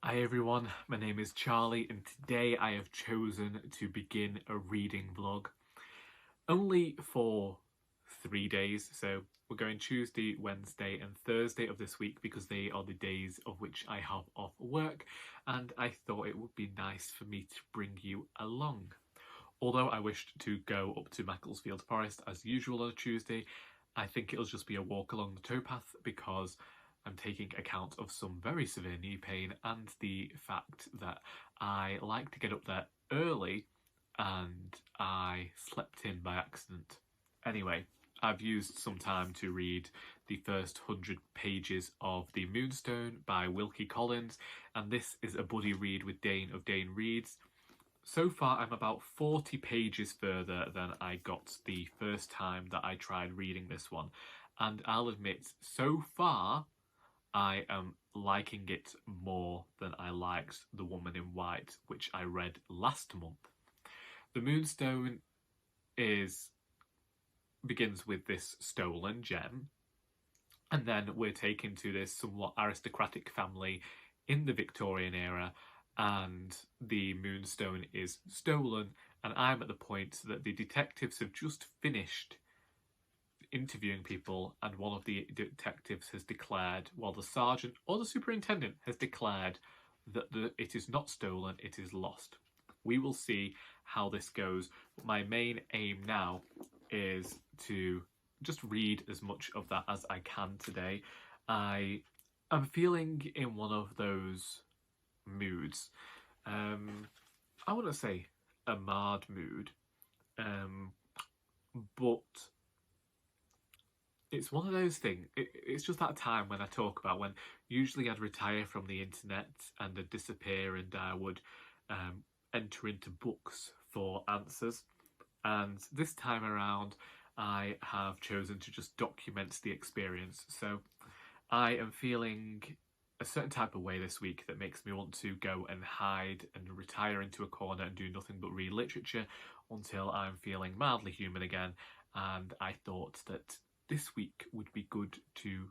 Hi everyone, my name is Charlie and today I have chosen to begin a reading vlog. Only for 3 days, so we're going Tuesday, Wednesday and Thursday of this week because they are the days of which I have off work and I thought it would be nice for me to bring you along. Although I wished to go up to Macclesfield Forest as usual on a Tuesday, I think it'll just be a walk along the towpath because I'm taking account of some very severe knee pain and the fact that I like to get up there early and I slept in by accident. Anyway, I've used some time to read the first 100 pages of The Moonstone by Wilkie Collins, and this is a buddy read with Dane of Dane Reads. So far I'm about 40 pages further than I got the first time that I tried reading this one, and I'll admit, so far I am liking it more than I liked The Woman in White, which I read last month. The Moonstone begins with this stolen gem, and then we're taken to this somewhat aristocratic family in the Victorian era, and the Moonstone is stolen, and I'm at the point that the detectives have just finished interviewing people and one of the detectives has declared, well, the sergeant or the superintendent has declared that it is not stolen, it is lost. We will see how this goes, but my main aim now is to just read as much of that as I can today. I am feeling in one of those moods. I wouldn't say a marred mood, but it's one of those things, it's just that time when I talk about when usually I'd retire from the internet and I'd disappear and I would enter into books for answers. And this time around I have chosen to just document the experience. So I am feeling a certain type of way this week that makes me want to go and hide and retire into a corner and do nothing but read literature until I'm feeling mildly human again. And I thought that this week would be good to,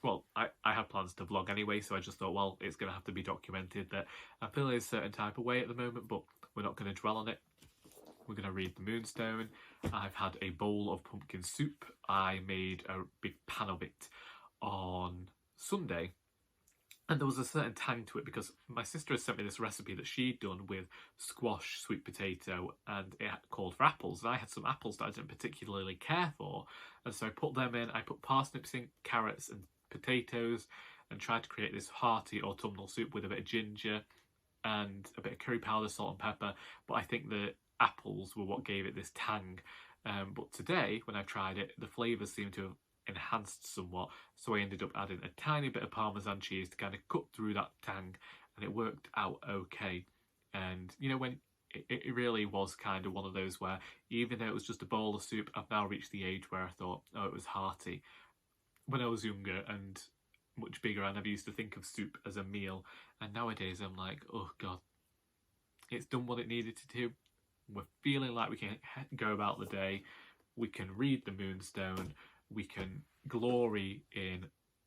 well, I have plans to vlog anyway, so I just thought, well, it's going to have to be documented that I'm feeling a certain type of way at the moment, but we're not going to dwell on it. We're going to read The Moonstone. I've had a bowl of pumpkin soup. I made a big pan of it on Sunday, and there was a certain tang to it because my sister has sent me this recipe that she'd done with squash, sweet potato, and it called for apples. And I had some apples that I didn't particularly care for. And so I put them in. I put parsnips in, carrots and potatoes, and tried to create this hearty autumnal soup with a bit of ginger and a bit of curry powder, salt and pepper. But I think the apples were what gave it this tang. But today, when I tried it, the flavours seemed to have enhanced somewhat, so I ended up adding a tiny bit of Parmesan cheese to kind of cut through that tang, and it worked out okay. And you know, when it really was kind of one of those where even though it was just a bowl of soup, I've now reached the age where I thought, oh, it was hearty. When I was younger and much bigger, I never used to think of soup as a meal, and nowadays I'm like, oh god, it's done what it needed to do. We're feeling like we can go about the day, we can read The Moonstone, we can glory in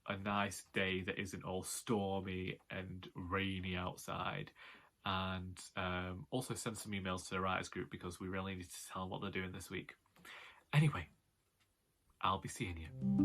a nice day that isn't all stormy and rainy outside, and also send some emails to the writers group because we really need to tell them what they're doing this week. Anyway, I'll be seeing you.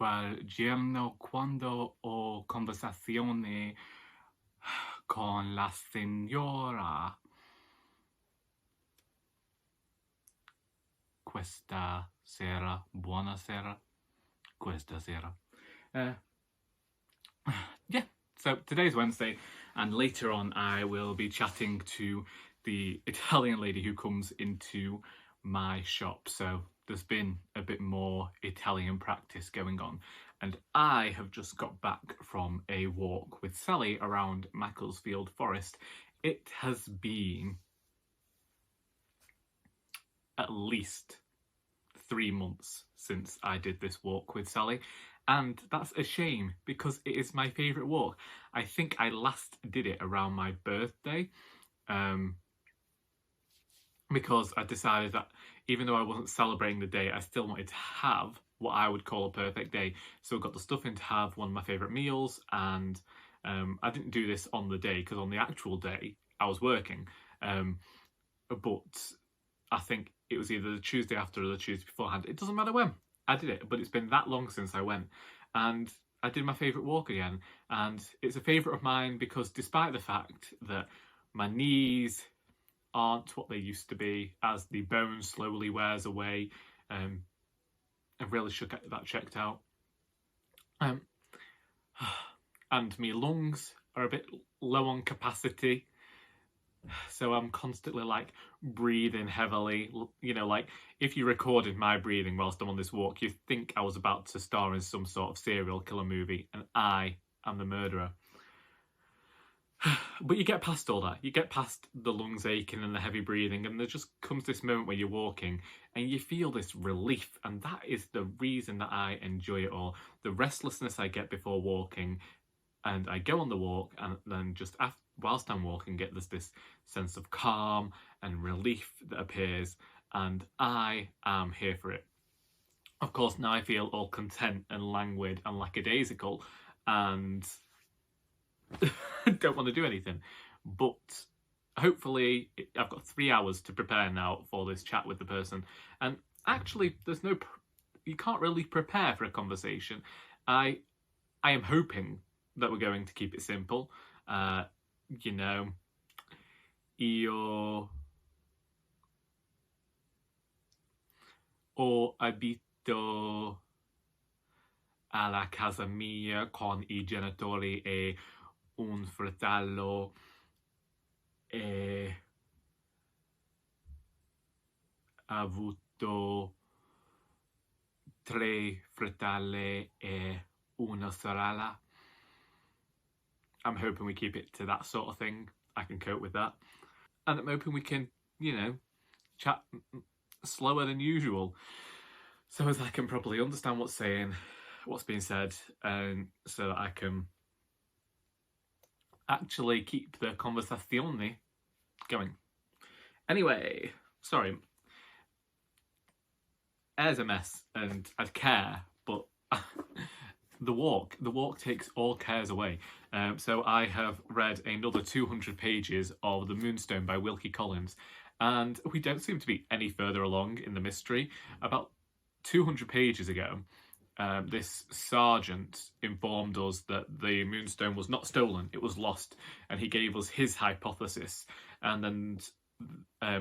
quel giorno quando ho conversazione con la signora questa sera, buonasera, questa sera. Yeah, so today's Wednesday, and later on I will be chatting to the Italian lady who comes into my shop. So there's been a bit more Italian practice going on, and I have just got back from a walk with Sally around Macclesfield Forest. It has been at least 3 months since I did this walk with Sally, and that's a shame because it is my favourite walk. I think I last did it around my birthday, because I decided that even though I wasn't celebrating the day, I still wanted to have what I would call a perfect day. So I got the stuff in to have one of my favourite meals, and I didn't do this on the day because on the actual day I was working, but I think it was either the Tuesday after or the Tuesday beforehand. It doesn't matter when I did it, but it's been that long since I went, and I did my favourite walk again. And it's a favourite of mine because despite the fact that my knees aren't what they used to be as the bone slowly wears away, I really should get that checked out. And my lungs are a bit low on capacity, so I'm constantly like breathing heavily. You know, like if you recorded my breathing whilst I'm on this walk, you'd think I was about to star in some sort of serial killer movie and I am the murderer. But you get past all that. You get past the lungs aching and the heavy breathing, and there just comes this moment where you're walking and you feel this relief, and that is the reason that I enjoy it all. The restlessness I get before walking, and I go on the walk, and then just whilst I'm walking, there's this sense of calm and relief that appears, and I am here for it. Of course, now I feel all content and languid and lackadaisical, and don't want to do anything. But hopefully I've got 3 hours to prepare now for this chat with the person, and actually you can't really prepare for a conversation. I am hoping that we're going to keep it simple. You know, io ho abito alla casa mia con I genitori e un fratello e avuto 3 fratelli e una sorella. I'm hoping we keep it to that sort of thing. I can cope with that. And I'm hoping we can, you know, chat slower than usual, so as I can properly understand what's being said, and so that I can actually keep the conversazione going. Anyway, sorry. Air's a mess, and I'd care, but the walk takes all cares away. So I have read another 200 pages of The Moonstone by Wilkie Collins, and we don't seem to be any further along in the mystery. About 200 pages ago, this sergeant informed us that the Moonstone was not stolen, it was lost, and he gave us his hypothesis, and then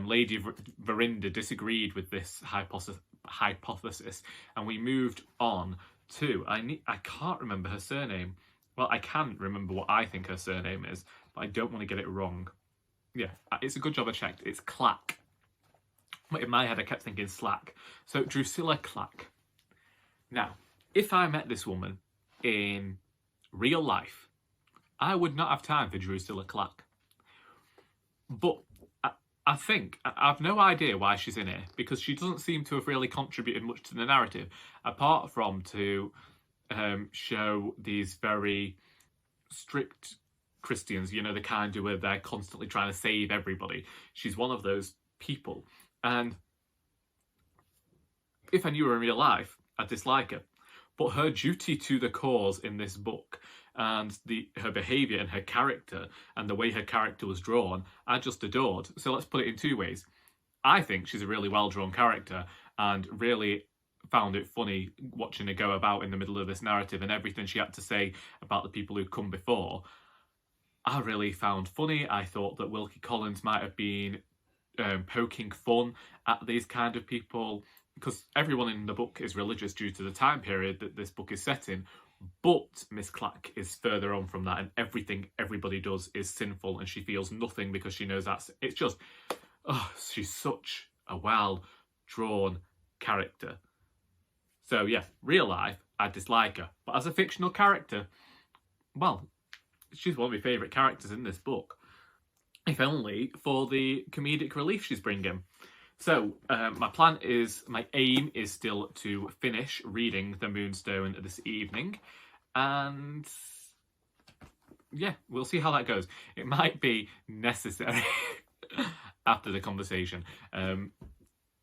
Lady Verinda disagreed with this hypothesis, and we moved on to, I can't remember her surname. Well, I can remember what I think her surname is, but I don't want to get it wrong. Yeah, it's a good job I checked. It's Clack. But in my head, I kept thinking Slack. So Drusilla Clack. Now, if I met this woman in real life, I would not have time for Drusilla Clack. But I think, I've no idea why she's in here, because she doesn't seem to have really contributed much to the narrative, apart from to show these very strict Christians, you know, the kind who are there constantly trying to save everybody. She's one of those people. And if I knew her in real life, I'd dislike her. But her duty to the cause in this book, and her behaviour and her character and the way her character was drawn, I just adored. So let's put it in 2 ways. I think she's a really well-drawn character and really found it funny watching her go about in the middle of this narrative, and everything she had to say about the people who'd come before, I really found funny. I thought that Wilkie Collins might have been poking fun at these kind of people, because everyone in the book is religious due to the time period that this book is set in, but Miss Clack is further on from that, and everything everybody does is sinful, and she feels nothing because she knows that's... It's just... Oh, she's such a well-drawn character. So yeah, real life, I dislike her. But as a fictional character, well, she's one of my favourite characters in this book. If only for the comedic relief she's bringing. So, my aim is still to finish reading The Moonstone this evening. And yeah, we'll see how that goes. It might be necessary after the conversation.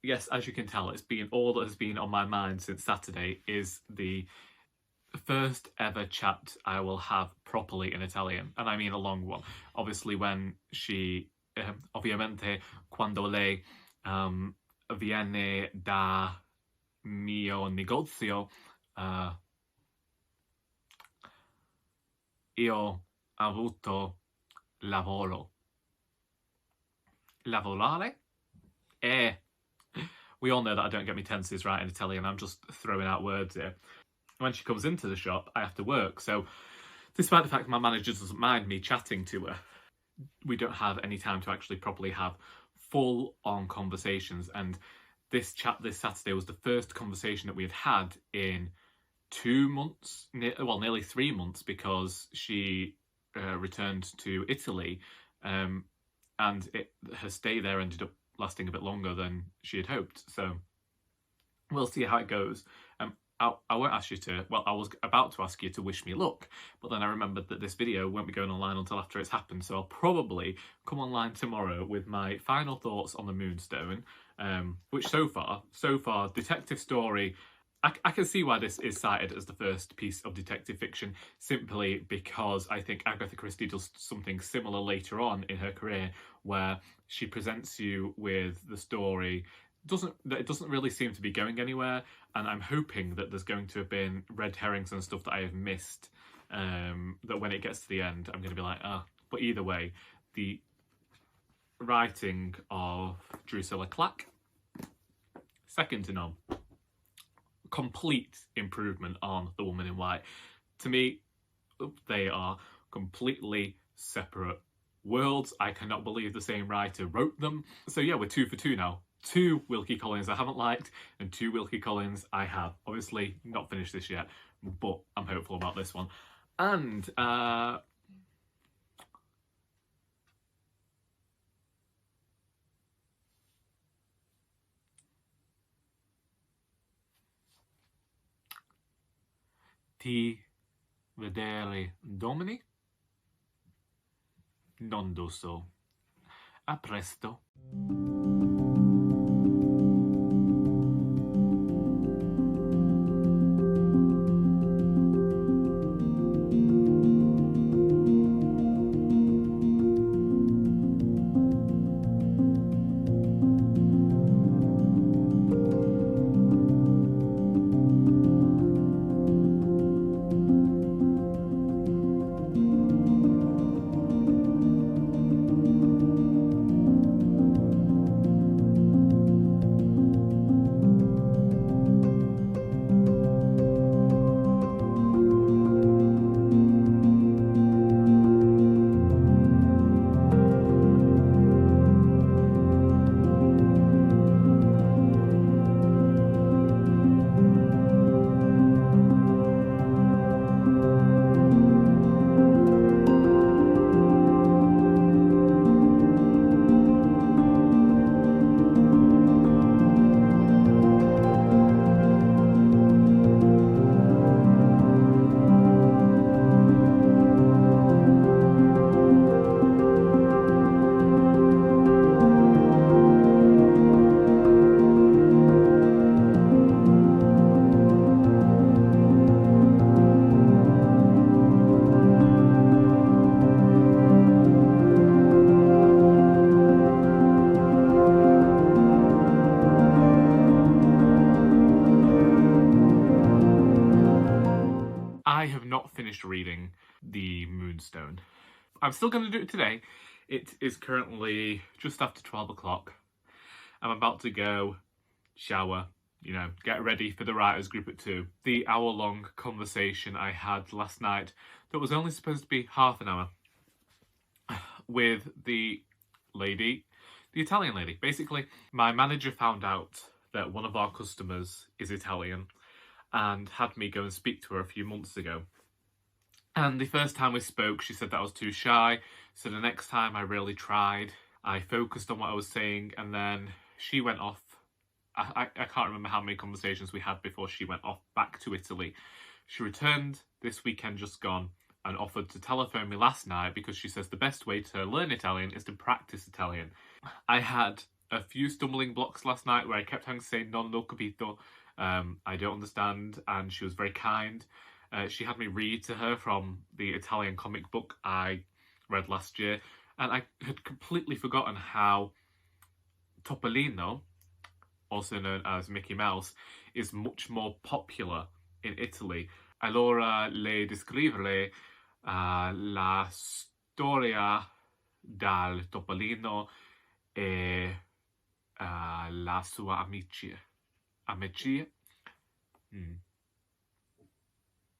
Yes, as you can tell, it's been all that has been on my mind since Saturday is the first ever chat I will have properly in Italian, and I mean a long one. Obviously, when she, ovviamente, quando lei viene da mio negozio, io avuto lavoro. Lavorare? We all know that I don't get my tenses right in Italian. I'm just throwing out words here. When she comes into the shop, I have to work. So, despite the fact my manager doesn't mind me chatting to her, we don't have any time to actually properly have full-on conversations. And this chat this Saturday was the first conversation that we had had in 2 months, nearly 3 months, because she returned to Italy, and her stay there ended up lasting a bit longer than she had hoped. So we'll see how it goes. I won't ask you to, well, I was about to ask you to wish me luck, but then I remembered that this video won't be going online until after it's happened, so I'll probably come online tomorrow with my final thoughts on The Moonstone, which so far, detective story, I can see why this is cited as the first piece of detective fiction, simply because I think Agatha Christie does something similar later on in her career, where she presents you with the story it doesn't really seem to be going anywhere, and I'm hoping that there's going to have been red herrings and stuff that I have missed, that when it gets to the end I'm going to be like, but either way, the writing of Drusilla Clack, second to none. Complete improvement on The Woman in White. To me, they are completely separate worlds. I cannot believe the same writer wrote them. So yeah, we're 2 for 2 now. 2 Wilkie Collins I haven't liked, and 2 Wilkie Collins I have. Obviously, not finished this yet, but I'm hopeful about this one. And, ti vedere domani? Non do so. A presto. finished reading the Moonstone. I'm still going to do it today. It is currently just after 12 o'clock. I'm about to go shower, you know, get ready for the writers group at 2. The hour-long conversation I had last night that was only supposed to be half an hour with the lady, the Italian lady. Basically, my manager found out that one of our customers is Italian and had me go and speak to her a few months ago. And the first time we spoke, she said that I was too shy. So the next time I really tried. I focused on what I was saying, and then she went off. I can't remember how many conversations we had before she went off back to Italy. She returned this weekend just gone and offered to telephone me last night because she says the best way to learn Italian is to practice Italian. I had a few stumbling blocks last night where I kept having to say non ho capito, I don't understand, and she was very kind. She had me read to her from the Italian comic book I read last year, and I had completely forgotten how Topolino, also known as Mickey Mouse, is much more popular in Italy. Allora le descrivere la storia del Topolino e la sua amicizia.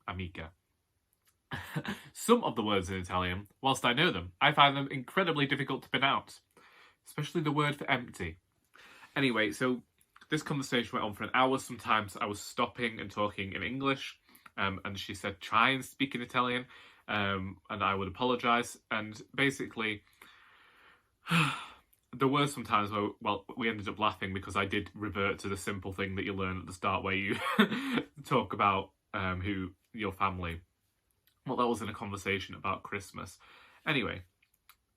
Amica. Some of the words in Italian, whilst I know them, I find them incredibly difficult to pronounce, especially the word for empty. Anyway, so this conversation went on for an hour. Sometimes I was stopping and talking in English, and she said try and speak in Italian, and I would apologise. And basically, there were some times where, well, we ended up laughing because I did revert to the simple thing that you learn at the start where you talk about who your family. Well, that was in a conversation about Christmas. Anyway,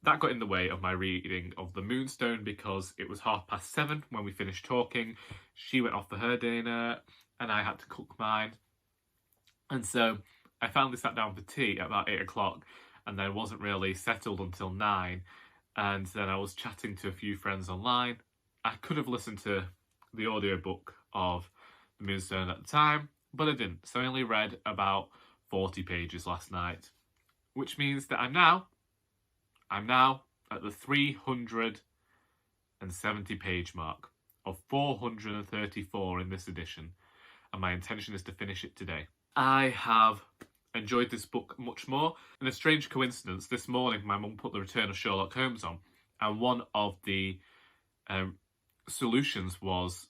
that got in the way of my reading of the Moonstone because it was 7:30 when we finished talking. She went off for her dinner and I had to cook mine. And so I finally sat down for tea at about 8 o'clock and then wasn't really settled until 9. And then I was chatting to a few friends online. I could have listened to the audiobook of the Moonstone at the time, but I didn't. So I only read about 40 pages last night, which means that I'm now at the 370 page mark of 434 in this edition, and my intention is to finish it today. I have enjoyed this book much more. In a strange coincidence, this morning my mum put The Return of Sherlock Holmes on, and one of the solutions was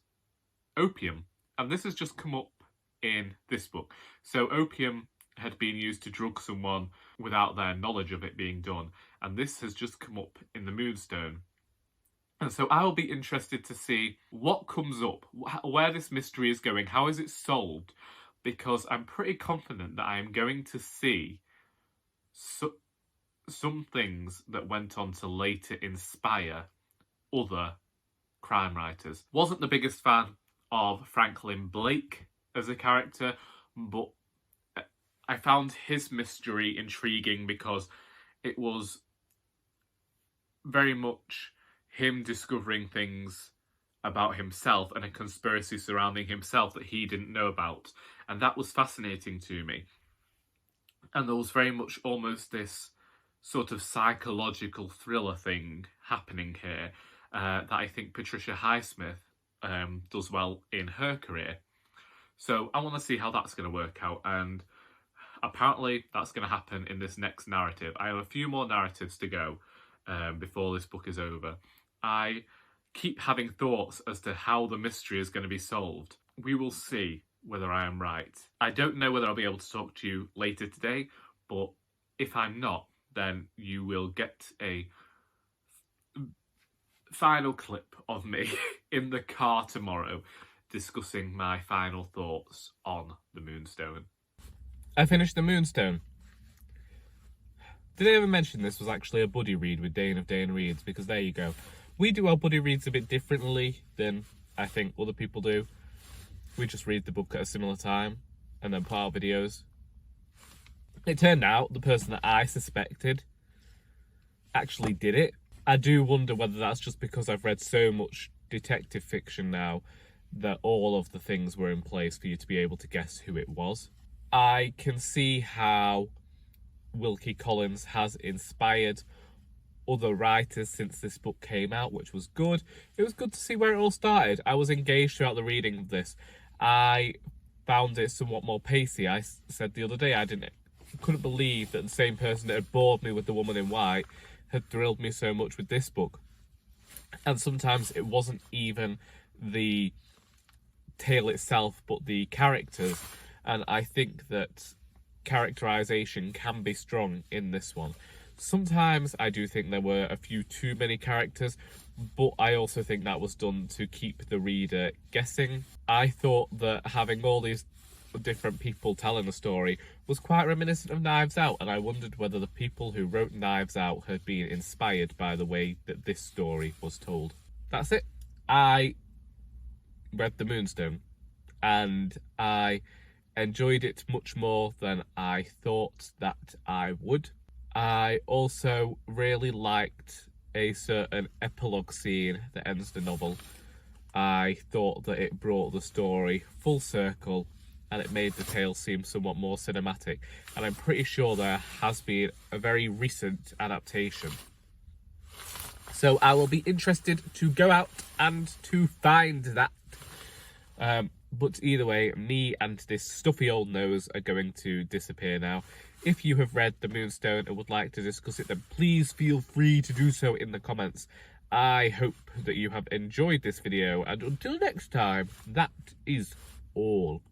opium, and this has just come up in this book. So opium had been used to drug someone without their knowledge of it being done, and this has just come up in the Moonstone. And so I will be interested to see what comes up, where this mystery is going, how is it solved, because I'm pretty confident that I am going to see some things that went on to later inspire other crime writers. Wasn't the biggest fan of Franklin Blake as a character, but I found his mystery intriguing because it was very much him discovering things about himself and a conspiracy surrounding himself that he didn't know about. And that was fascinating to me. And there was very much almost this sort of psychological thriller thing happening here that I think Patricia Highsmith does well in her career. So I want to see how that's going to work out, and apparently that's going to happen in this next narrative. I have a few more narratives to go before this book is over. I keep having thoughts as to how the mystery is going to be solved. We will see whether I am right. I don't know whether I'll be able to talk to you later today, but if I'm not, then you will get a final clip of me in the car tomorrow discussing my final thoughts on the Moonstone. I finished the Moonstone. Did I ever mention this was actually a buddy read with Dane of Dane Reads? Because there you go. We do our buddy reads a bit differently than I think other people do. We just read the book at a similar time and then put out videos. It turned out the person that I suspected actually did it. I do wonder whether that's just because I've read so much detective fiction now that all of the things were in place for you to be able to guess who it was. I can see how Wilkie Collins has inspired other writers since this book came out, which was good. It was good to see where it all started. I was engaged throughout the reading of this. I found it somewhat more pacey. I said the other day I couldn't believe that the same person that had bored me with The Woman in White had thrilled me so much with this book. And sometimes it wasn't even the tale itself, but the characters. And I think that characterization can be strong in this one. Sometimes I do think there were a few too many characters, but I also think that was done to keep the reader guessing. I thought that having all these different people telling the story was quite reminiscent of Knives Out, and I wondered whether the people who wrote Knives Out had been inspired by the way that this story was told. That's it. I read The Moonstone, and I enjoyed it much more than I thought that I would. I also really liked a certain epilogue scene that ends the novel. I thought that it brought the story full circle and it made the tale seem somewhat more cinematic. And I'm pretty sure there has been a very recent adaptation. So I will be interested to go out and to find that. But either way, me and this stuffy old nose are going to disappear now. If you have read The Moonstone and would like to discuss it, then please feel free to do so in the comments. I hope that you have enjoyed this video, and until next time, that is all.